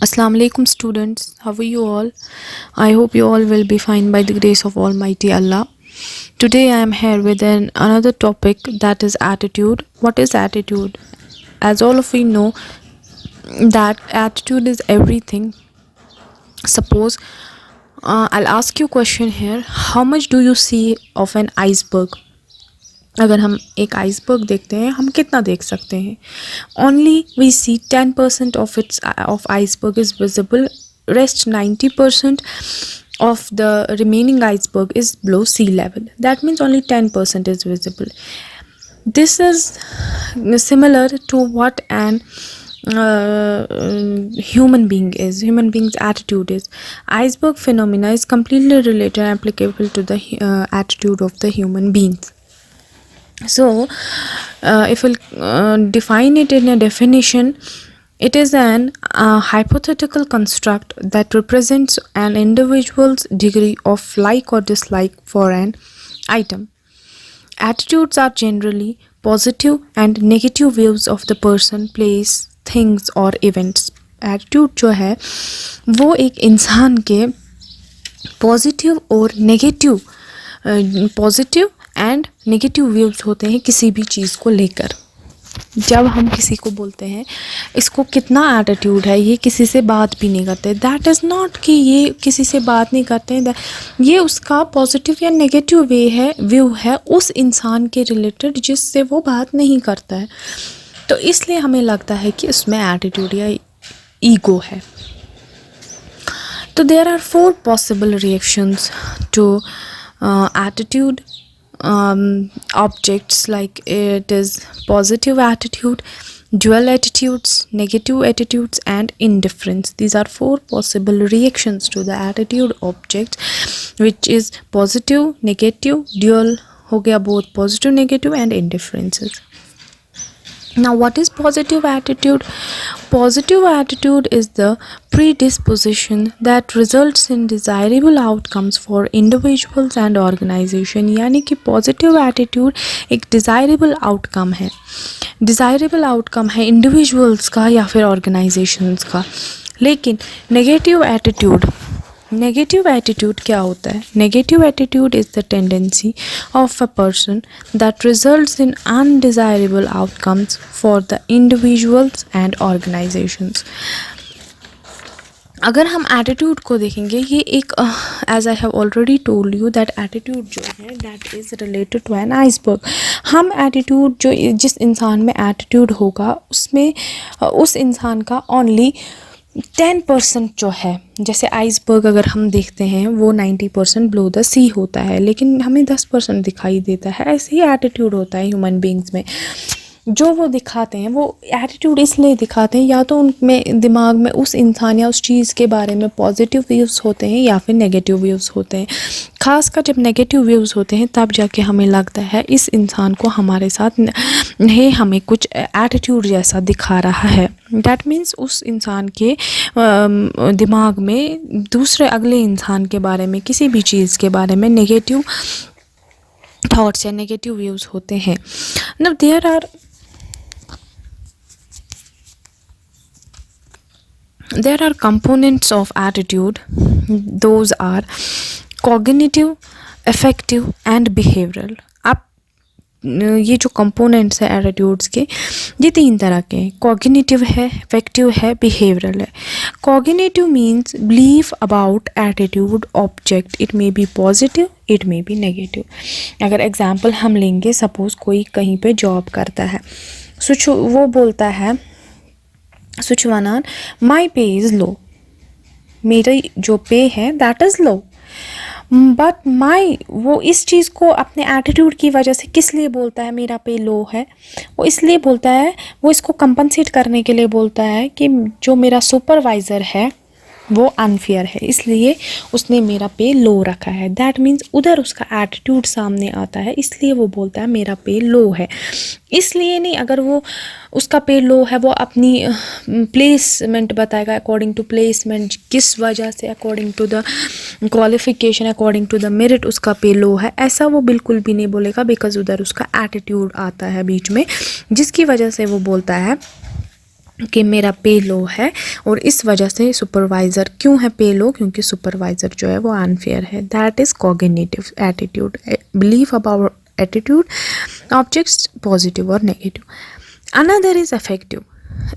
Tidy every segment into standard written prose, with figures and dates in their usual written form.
Assalamu alaikum students, how are you all? I hope you all will be fine by the grace of Almighty Allah. Today I am here with another topic, that is attitude. What is attitude? As all of you know that attitude is everything. Suppose I'll ask you a question here. How much do you see of an iceberg? अगर हम एक iceberg देखते हैं, हम कितना देख सकते हैं? Only we see 10% of iceberg is visible, rest 90% of the remaining iceberg is below sea level. That means only 10% is visible. This is similar to what an human being is. Human being's attitude is. Iceberg phenomena is completely related and applicable to the attitude of the human beings. So if we'll define it in a definition, it is an hypothetical construct that represents an individual's degree of like or dislike for an item. Attitudes are generally positive and negative views of the person, place, things or events. Attitude जो है वो एक इंसान के positive और negative and negative views होते हैं किसी भी चीज़ को लेकर. जब हम किसी को बोलते हैं इसको कितना एटीट्यूड है, ये किसी से बात भी नहीं करते, दैट इज़ नॉट कि ये किसी से बात नहीं करते हैं, ये उसका पॉजिटिव या नेगेटिव व्यू है उस इंसान के रिलेटेड जिससे वो बात नहीं करता है. तो इसलिए हमें लगता है कि उसमें एटीट्यूड या ईगो है. तो there are 4 possible reactions to attitude objects, like it is positive attitude, dual attitudes, negative attitudes and indifference. These are 4 possible reactions to the attitude objects, which is positive, negative, dual हो गया, both positive, negative and indifferences. Now what is positive attitude? Positive attitude is the predisposition that results in desirable outcomes for individuals and organization. यानी कि positive attitude एक desirable outcome है. desirable outcome है individuals का या फिर organizations का. लेकिन negative attitude क्या होता है? Negative attitude is the tendency of a person that results in undesirable outcomes for the individuals and organizations. अगर हम एटीट्यूड को देखेंगे, ये एक as I have already told you that attitude जो है that is related to an iceberg. हम attitude जो जिस इंसान में एटीट्यूड होगा उसमें उस इंसान का ओनली 10% जो है, जैसे आइसबर्ग अगर हम देखते हैं वो 90% बिलो द सी होता है लेकिन हमें 10% दिखाई देता है. ऐसे ही एटीट्यूड होता है ह्यूमन बींग्स में. जो वो दिखाते हैं वो एटीट्यूड इसलिए दिखाते हैं या तो उनमें दिमाग में उस इंसान या उस चीज़ के बारे में पॉजिटिव व्यूज़ होते हैं या फिर नेगेटिव व्यूज़ होते हैं. ख़ासकर जब नेगेटिव व्यूज़ होते हैं तब जाके हमें लगता है इस इंसान को हमारे साथ हमें कुछ एटीट्यूड जैसा दिखा रहा है. डैट मीन्स उस इंसान के दिमाग में दूसरे अगले इंसान के बारे में किसी भी चीज़ के बारे में नेगेटिव थॉट्स या नेगेटिव व्यूज़ होते हैं. Now there are components of attitude. Those are cognitive, affective and behavioral. अब ये जो components है एटीट्यूड्स के, ये 3 तरह के हैं. कॉग्निटिव है, अफेक्टिव है, बिहेवियरल है. Cognitive means believe about attitude object. It may be positive, it may be negative. अगर एग्जांपल हम लेंगे, सपोज़ कोई कहीं पे जॉब करता है, वो बोलता है सुचवानान माई पे इज़ लो, मेरी जो पे है दैट इज़ लो. बट वो इस चीज़ को अपने एटीट्यूड की वजह से किस लिए बोलता है मेरा पे लो है? वो इसलिए बोलता है, वो इसको कंपनसेट करने के लिए बोलता है कि जो मेरा सुपरवाइज़र है वो अनफेयर है, इसलिए उसने मेरा पे लो रखा है. दैट मीन्स उधर उसका एटीट्यूड सामने आता है, इसलिए वो बोलता है मेरा पे लो है. इसलिए नहीं, अगर वो उसका पे लो है वो अपनी प्लेसमेंट बताएगा अकॉर्डिंग टू प्लेसमेंट, किस वजह से, according to the qualification, according to the merit उसका पे लो है. ऐसा वो बिल्कुल भी नहीं बोलेगा, बिकॉज उधर उसका एटीट्यूड आता है बीच में, जिसकी वजह से वो बोलता है कि मेरा पे लो है और इस वजह से सुपरवाइज़र क्यों है पे लो, क्योंकि सुपरवाइज़र जो है वो अनफेयर है। That is cognitive attitude, belief about attitude objects positive और negative. Another is affective.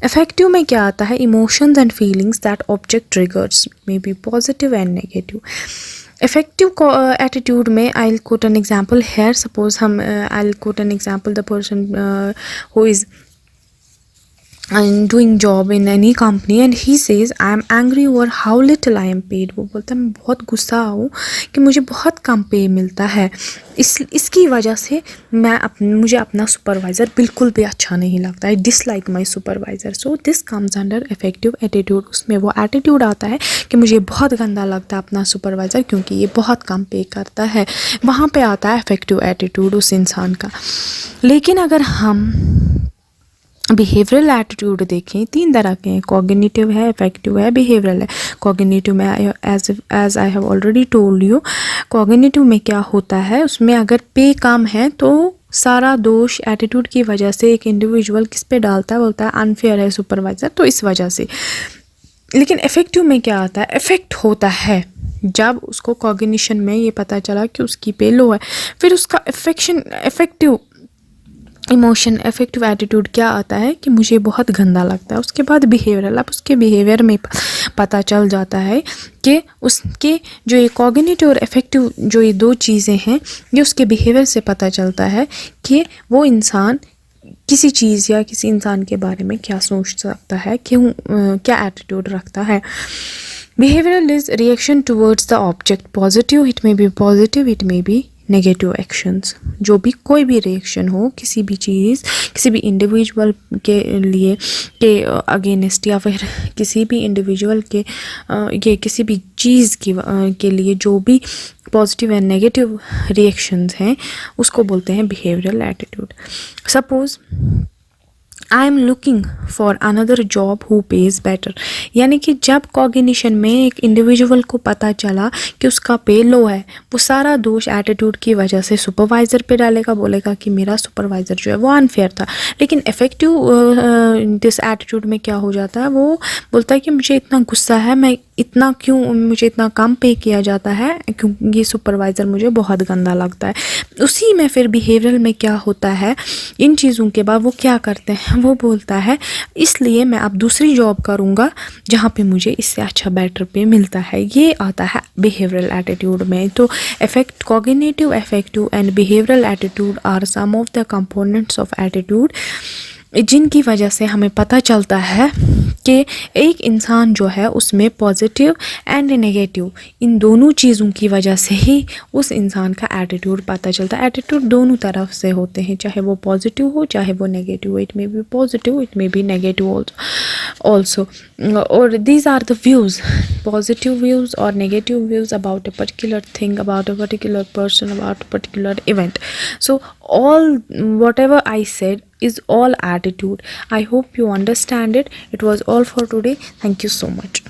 Affective में क्या आता है? Emotions and feelings that object triggers may be positive and negative. effective attitude में I'll quote an example here. Suppose हम I'll quote an example, the person who is doing job in any company and he says I am angry over how little I am paid. वो बोलता है मैं बहुत गुस्सा हूँ कि मुझे बहुत कम पे मिलता है, इसकी वजह से मुझे अपना सुपरवाइज़र बिल्कुल भी अच्छा नहीं लगता है, dislike my supervisor. So this comes under effective attitude. उसमें वो एटीट्यूड आता है कि मुझे बहुत गंदा लगता है अपना सुपरवाइज़र क्योंकि ये बहुत कम पे करता है, वहाँ पे आता है इफेक्टिव एटीट्यूड उस इंसान का। लेकिन अगर हम बिहेवियरल एटीट्यूड देखें, 3 तरह के हैं, कॉग्निटिव है, इफेक्टिव है, बिहेवियरल है। कॉग्निटिव में as I have already told you, cognitive में क्या होता है, उसमें अगर पे कम है तो सारा दोष एटीट्यूड की वजह से एक इंडिविजुअल किस पे डालता है, बोलता है अनफेयर है सुपरवाइज़र, तो इस वजह से। लेकिन इफेक्टिव में क्या आता है? इफेक्ट होता है जब उसको कॉग्निशन में ये पता चला कि उसकी पे लो है, फिर उसका इफेक्टिव इमोशन, इफेक्टिव एटीट्यूड क्या आता है कि मुझे बहुत गंदा लगता है। उसके बाद बिहेवियरल, अब उसके बिहेवियर में पता चल जाता है कि उसके जो ये कॉग्निटिव और इफेक्टिव जो ये 2 चीज़ें हैं, ये उसके बिहेवियर से पता चलता है कि वो इंसान किसी चीज़ या किसी इंसान के बारे में क्या सोच सकता है, क्यों क्या एटीट्यूड रखता है। Behavioural is reaction towards the object, positive it may be positive, it may be negative actions. जो भी कोई भी रिएक्शन हो किसी भी चीज़, किसी भी इंडिविजुअल के लिए के अगेंस्ट, या फिर किसी भी इंडिविजुअल के ये किसी भी चीज़ के लिए जो भी पॉजिटिव एंड नेगेटिव रिएक्शंस हैं उसको बोलते हैं behavioural attitude. Suppose I am looking for another job who pays better, यानी कि जब कॉग्निशन में एक इंडिविजुअल को पता चला कि उसका पे लो है, वो सारा दोष एटीट्यूड की वजह से सुपरवाइज़र पे डालेगा, बोलेगा कि मेरा सुपरवाइज़र जो है वो अनफेयर था। लेकिन इफेक्टिव दिस एटीट्यूड में क्या हो जाता है, वो बोलता है कि मुझे इतना गुस्सा है, मैं इतना क्यों, मुझे इतना कम पे किया जाता है क्योंकि ये सुपरवाइज़र मुझे बहुत गंदा लगता है। उसी में फिर बिहेवियरल में क्या होता है, इन चीज़ों के बाद वो क्या करते हैं, वो बोलता है इसलिए मैं अब दूसरी जॉब करूँगा जहाँ पे मुझे इससे अच्छा बेटर पे मिलता है। ये आता है बिहेवियरल एटीट्यूड में। तो cognitive, effective and behavioural attitude are some of the components of attitude, जिनकी वजह से हमें पता चलता है कि एक इंसान जो है उसमें पॉजिटिव एंड नेगेटिव, इन दोनों चीज़ों की वजह से ही उस इंसान का एटीट्यूड पता चलता है। एटीट्यूड दोनों तरफ से होते हैं, चाहे वो पॉजिटिव हो चाहे वो नेगेटिव हो, it may be positive, it may be negative also. Or these are the views, positive views or negative views about a particular thing, about a particular person, about a particular event. So all whatever I said is all attitude. I hope you understand it. It was all for today. Thank you so much.